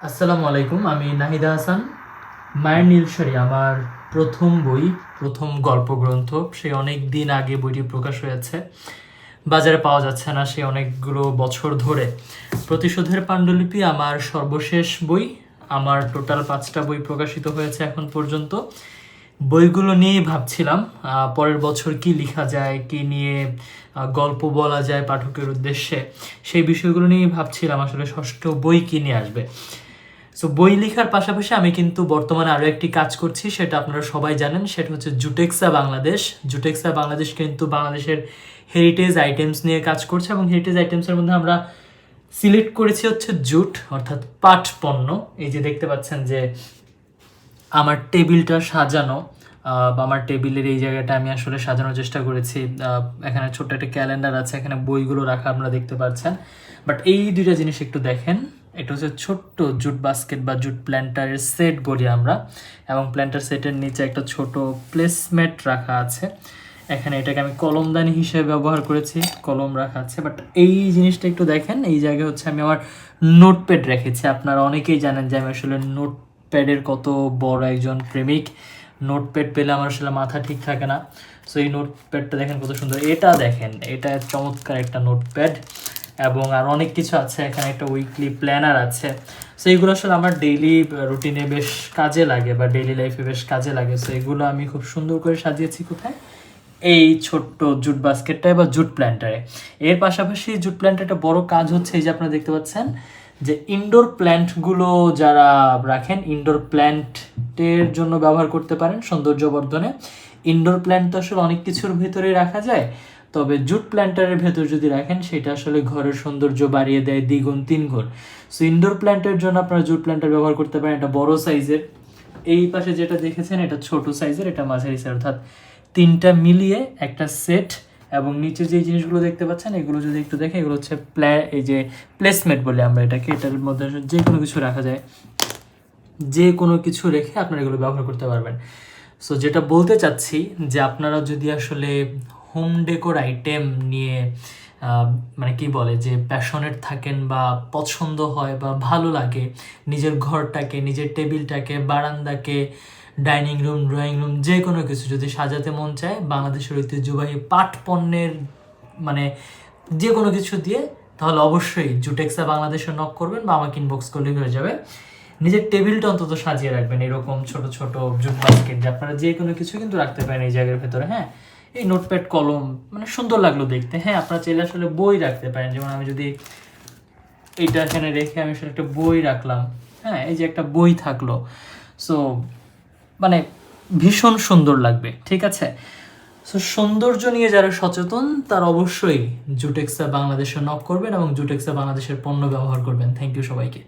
আসসালামু আলাইকুম। আমি নাহিদা হাসান। মায়ের নীলসারি আমার প্রথম বই, প্রথম গল্পগ্রন্থ। সে অনেক দিন আগে বইটি প্রকাশ হয়েছে, বাজারে পাওয়া যাচ্ছে না সে অনেকগুলো বছর ধরে। প্রতিশোধের পাণ্ডুলিপি আমার সর্বশেষ বই। আমার টোটাল 5টা বই প্রকাশিত হয়েছে এখন পর্যন্ত। বইগুলো নিয়েই ভাবছিলাম পরের বছর কি লেখা যায়, কি নিয়ে গল্প বলা যায় পাঠকের উদ্দেশ্যে, সেই বিষয়গুলো নিয়েই ভাবছিলাম আসলে ষষ্ঠ বই কি নিয়ে আসবে। সো বই লেখার পাশাপাশি আমি কিন্তু বর্তমানে আরও একটি কাজ করছি, সেটা আপনারা সবাই জানেন, সেটা হচ্ছে জুটেক্সা বাংলাদেশ। জুটেক্সা বাংলাদেশ কিন্তু বাংলাদেশের হেরিটেজ আইটেমস নিয়ে কাজ করছে, এবং হেরিটেজ আইটেমসের মধ্যে আমরা সিলেক্ট করেছি হচ্ছে জুট, অর্থাৎ পাট পণ্য। এই যে দেখতে পাচ্ছেন যে আমার টেবিলটা সাজানো, আমার টেবিলের এই জায়গাটা আমি আসলে সাজানোর চেষ্টা করেছি। এখানে ছোট্ট একটা ক্যালেন্ডার আছে, এখানে বইগুলো রাখা আপনারা দেখতে পাচ্ছেন। বাট এই দুইটা জিনিস একটু দেখেন, এটা হচ্ছে ছোট্ট জুট বাস্কেট বা জুট প্ল্যান্টারের সেট বলি আমরা, এবং প্ল্যান্টার সেটের নিচে একটা ছোট প্লেসমেট রাখা আছে। এখানে এটাকে আমি কলমদানি হিসেবে ব্যবহার করেছি, কলম রাখা আছে। বাট এই জিনিসটা একটু দেখেন, এই জায়গায় হচ্ছে আমি আমার নোটপ্যাড রেখেছি। আপনারা অনেকেই জানেন যে আমি আসলে নোটপ্যাডের কত বড় একজন প্রেমিক। নোটপ্যাড পেলে আমার আসলে মাথা ঠিক থাকে না। সো এই নোটপ্যাডটা দেখেন কত সুন্দর, এটা দেখেন, এটা চমৎকার একটা নোটপ্যাড। এবং আর অনেক কিছু আছে, এখানে একটা উইকলি প্ল্যানার আছে। সো এইগুলো আসলে আমার ডেইলি রুটিনে বেশ কাজে লাগে, বা ডেইলি লাইফে বেশ কাজে লাগে। সো এগুলো আমি খুব সুন্দর করে সাজিয়েছি কোথায়, এই ছোট্ট জুট বাস্কেটটায় বা জুট প্ল্যান্টারে। এর পাশাপাশি জুট প্ল্যান্টারটা বড় কাজ হচ্ছে, এই যে আপনারা দেখতে পাচ্ছেন যে ইনডোর প্ল্যান্টগুলো যারা রাখেন, ইনডোর প্ল্যান্টের জন্য ব্যবহার করতে পারেন সৌন্দর্য বর্ধনে। ইনডোর প্ল্যান্ট তো আসলে অনেক কিছুর ভেতরে রাখা যায়, তবে জুট প্ল্যান্টারের ভেতর যদি রাখেন সেটা আসলে ঘরের সৌন্দর্য বাড়িয়ে দেয় দ্বিগুণ তিনগুণ। সো ইনডোর প্ল্যান্টের জন্য আপনারা জুট প্ল্যান্টার ব্যবহার করতে পারেন। এটা বড় সাইজের, এই পাশে যেটা দেখেছেন এটা ছোট সাইজের, এটা মাঝারি সাইজ, অর্থাৎ তিনটা মিলিয়ে একটা সেট। এবং নিচে যে জিনিসগুলো দেখতে পাচ্ছেন এগুলো যদি একটু দেখে, এগুলো হচ্ছে এই যে প্লেসমেট বলে আমরা এটাকে, এটার মধ্যে যে কোনো কিছু রাখা যায়, যে কোনো কিছু রেখে আপনারা এগুলো ব্যবহার করতে পারবেন। সো যেটা বলতে চাচ্ছি যে আপনারা যদি আসলে হোম ডেকোর আইটেম নিয়ে মানে কি বলে যে প্যাশনেট থাকেন, বা পছন্দ হয় বা ভালো লাগে, নিজের ঘরটাকে, নিজের টেবিলটাকে, বারান্দাকে, ডাইনিং রুম, ড্রয়িং রুম, যে কোনো কিছু যদি সাজাতে মন চায় বাংলাদেশের ঐতিহ্যবাহী পাট পণ্যের মানে যে কোনো কিছু দিয়ে, তাহলে অবশ্যই জুটেক্সা বাংলাদেশে নক করবেন বা আমাকে ইনবক্স করলেই হয়ে যাবে। নিজের টেবিলটা অন্তত সাজিয়ে রাখবেন এরকম ছোট ছোট জুট বাস্কেট, যে আপনারা যে কোনো কিছু কিন্তু রাখতে পারেন এই জায়গার ভেতরে। হ্যাঁ, এই নোটপ্যাড, কলম, মানে সুন্দর লাগলো দেখতে। হ্যাঁ, আপনারা চাইলে আসলে বই রাখতে পারেন, যেমন আমি যদি এইটা এখানে রেখে আমি আসলে একটা বই রাখলাম, হ্যাঁ, এই যে একটা বই থাকলো। সো মানে ভীষণ সুন্দর লাগবে, ঠিক আছে? সো সৌন্দর্য নিয়ে যারা সচেতন তারা অবশ্যই জুটেক্সা বাংলাদেশে নক করবেন এবং জুটেক্সা বাংলাদেশের পণ্য ব্যবহার করবেন। থ্যাংক ইউ সবাইকে।